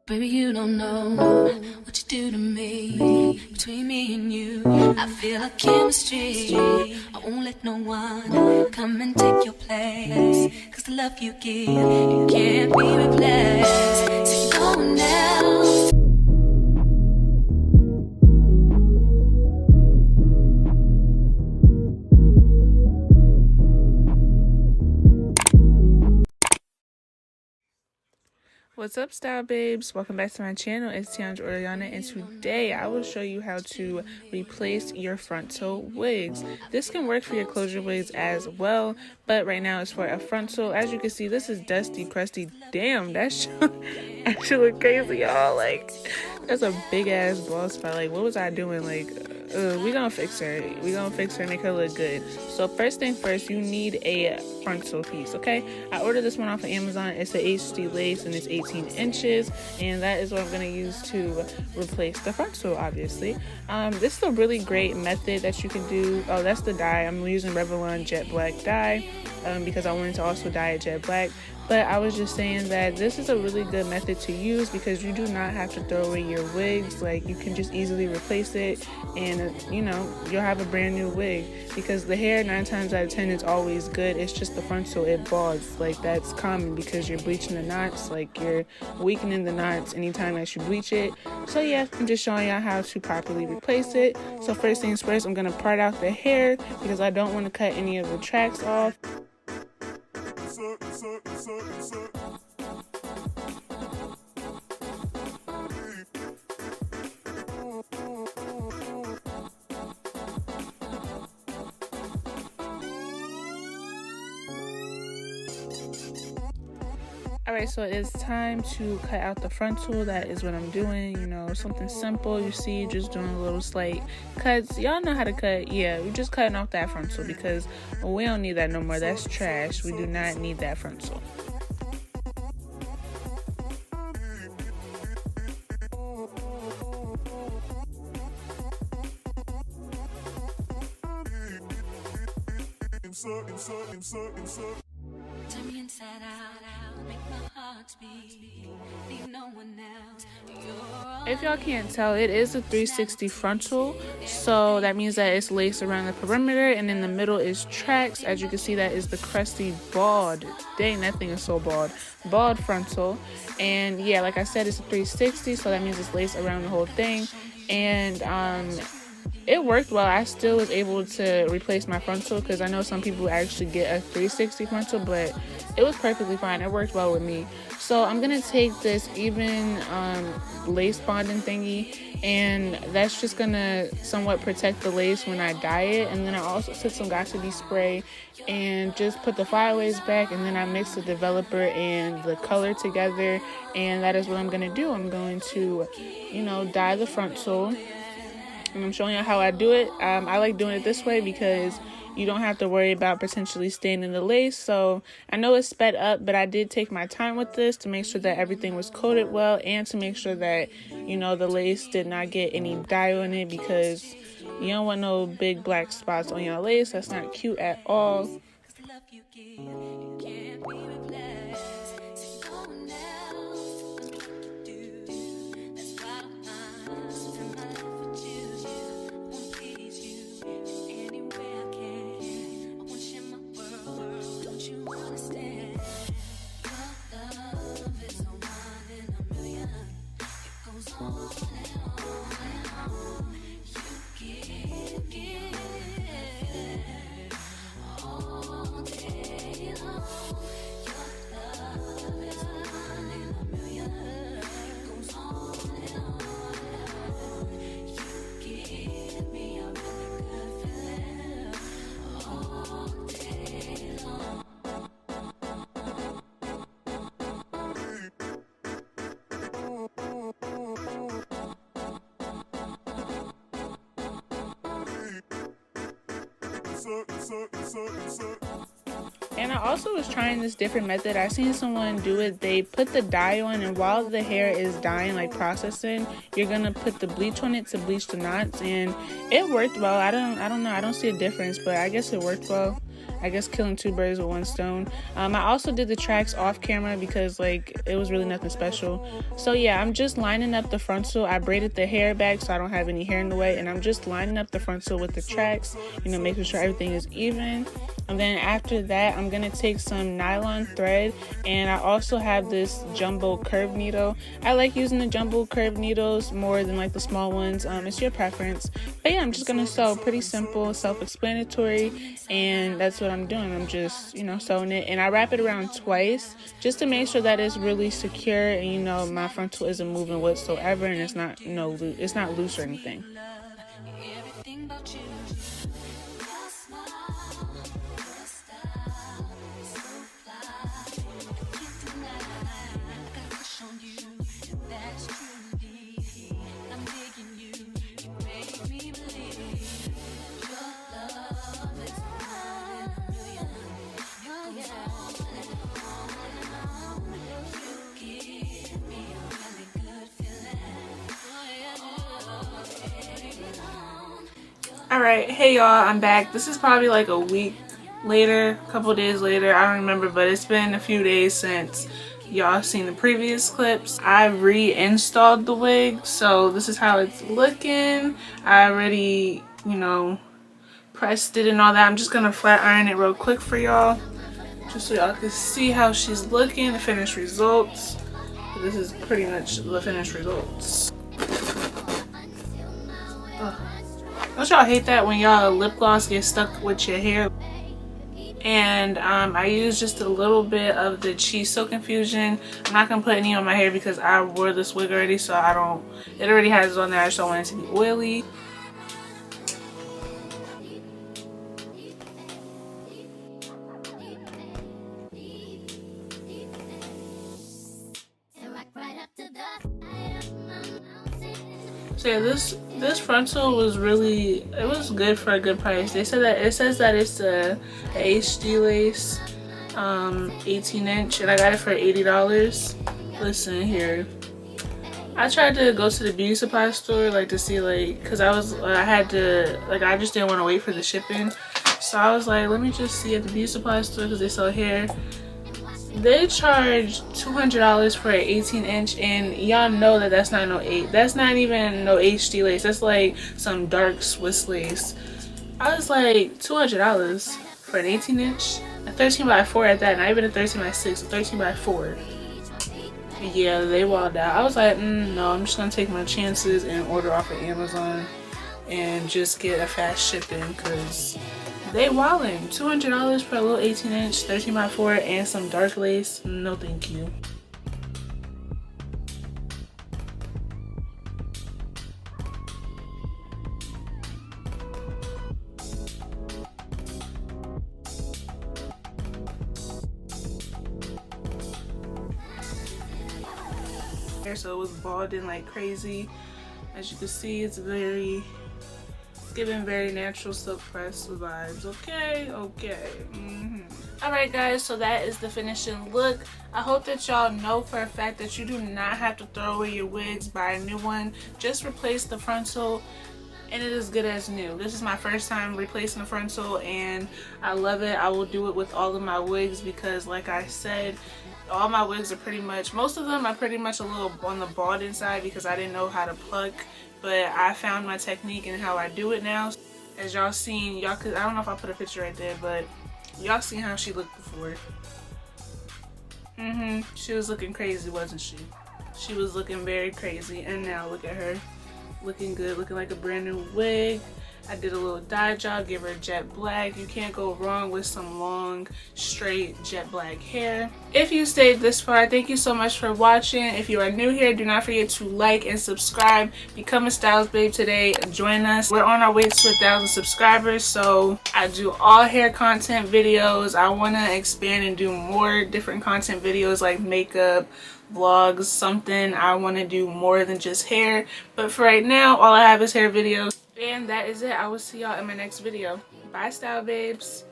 Baby, you don't know what you do to me. Between me and you, I feel like chemistry. I won't let no one come and take your place. Cause the love you give, it can't be replaced. See no one else. What's up, style babes? Welcome back to my channel. It's Tiandra Oriana, and today I will show you how to replace your frontal wigs. This can work for your closure wigs as well, but right now it's for a frontal. As you can see, this is dusty, crusty. Damn, that shit actually look crazy, y'all. Like, that's a big ass bald spot. Like, what was I doing? Like, we gonna fix her. We gonna fix her, make her look good. So first thing first, you need a frontal piece, okay? I ordered this one off of Amazon. It's an HD lace and it's 18 inches, and that is what I'm gonna use to replace the frontal, obviously. This is a really great method that you can do. Oh, that's the dye. I'm using Revlon Jet Black dye because I wanted to also dye it jet black. But I was just saying that this is a really good method to use because you do not have to throw away your wigs. Like, you can just easily replace it and, you know, you'll have a brand new wig. Because the hair, 9 times out of 10, is always good. It's just the frontal, it balds. Like, that's common because you're bleaching the knots. Like, you're weakening the knots anytime that you bleach it. So, yeah, I'm just showing y'all how to properly replace it. So, first things first, I'm going to part out the hair because I don't want to cut any of the tracks off. Alright, so it's time to cut out the frontal. That is what I'm doing, you know, something simple. You see, just doing a little slight cuts. Y'all know how to cut. Yeah, we're just cutting off that frontal because we don't need that no more. That's trash. We do not need that frontal. Turn me inside out, make my heart beat. Need no one else. If y'all can't tell, it is a 360 frontal, so that means that it's laced around the perimeter, and in the middle is tracks. As you can see, that is the crusty bald. Dang, that thing is so bald frontal. And yeah, like I said, it's a 360, so that means it's laced around the whole thing. And it worked well. I still was able to replace my frontal because I know some people actually get a 360 frontal, but it was perfectly fine. It worked well with me. So I'm gonna take this even lace bonding thingy, and that's just gonna somewhat protect the lace when I dye it. And then I also took some Got2b spray and just put the flyaways back, and then I mixed the developer and the color together, and that is what I'm gonna do. I'm going to, you know, dye the frontal. And I'm showing you how I do it. I like doing it this way because you don't have to worry about potentially staining the lace. So I know it's sped up, but I did take my time with this to make sure that everything was coated well and to make sure that, you know, the lace did not get any dye on it because you don't want no big black spots on your lace. That's not cute at all. And I also was trying this different method. I seen someone do it. They put the dye on, and while the hair is dyeing, like processing, you're gonna put the bleach on it to bleach the knots, and it worked well. I don't know. I don't see a difference, but I guess it worked well. I guess killing two birds with one stone. I also did the tracks off camera because like it was really nothing special. So yeah, I'm just lining up the frontal. I braided the hair back so I don't have any hair in the way, and I'm just lining up the frontal with the tracks, you know, making sure everything is even. And then after that, I'm gonna take some nylon thread, and I also have this jumbo curved needle. I like using the jumbo curved needles more than like the small ones. It's your preference. But yeah, I'm just gonna sew. Pretty simple, self-explanatory, and that's what I'm doing. I'm just, you know, sewing it, and I wrap it around twice just to make sure that it's really secure, and you know, my frontal isn't moving whatsoever, and it's not it's not loose or anything. Alright, hey y'all, I'm back. This is probably like a week later, a couple days later, I don't remember, but it's been a few days since y'all seen the previous clips. I reinstalled the wig, so this is how it's looking. I already, you know, pressed it and all that. I'm just gonna flat iron it real quick for y'all, just so y'all can see how she's looking, the finished results. This is pretty much the finished results. Ugh. Don't y'all hate that when y'all lip gloss gets stuck with your hair? And I used just a little bit of the Cheese Silk Infusion. I'm not gonna put any on my hair because I wore this wig already, so I don't, it already has it on there. I just don't want it to be oily. So yeah, this frontal was really, it was good for a good price. They said that, it says that it's a HD lace 18-inch, and I got it for $80. Listen here, I tried to go to the beauty supply store like to see, like, because I had to, like, I just didn't want to wait for the shipping, so I was like, let me just see at the beauty supply store because they sell hair. They charge $200 for an 18-inch, and y'all know that that's not that's not even no HD lace. That's like some dark Swiss lace. I was like, $200 for an 18-inch, a 13x4 at that, not even a 13x6, a 13x4. Yeah, they walled out. I was like, no, I'm just gonna take my chances and order off of Amazon and just get a fast shipping because they wildin'. $200 for a little 18-inch, 13x4, and some dark lace. No thank you. So it was balding like crazy. As you can see, it's giving very natural silk press vibes. Okay. Alright guys, so that is the finishing look. I hope that y'all know for a fact that you do not have to throw away your wigs, buy a new one. Just replace the frontal and it is good as new. This is my first time replacing the frontal and I love it. I will do it with all of my wigs because, like I said, all my wigs are pretty much, most of them are pretty much a little on the balding side because I didn't know how to pluck, but I found my technique and how I do it now. As y'all seen, y'all could, I don't know if I put a picture right there, but y'all seen how she looked before. She was looking crazy, wasn't she? She was looking very crazy, and now look at her. Looking good, looking like a brand new wig. I did a little dye job, give her jet black. You can't go wrong with some long, straight jet black hair. If you stayed this far, thank you so much for watching. If you are new here, do not forget to like and subscribe. Become a Styles Babe today. Join us. We're on our way to 1,000 subscribers, so I do all hair content videos. I want to expand and do more different content videos like makeup, vlogs, something. I want to do more than just hair, but for right now, all I have is hair videos. And that is it. I will see y'all in my next video. Bye, Style Babes.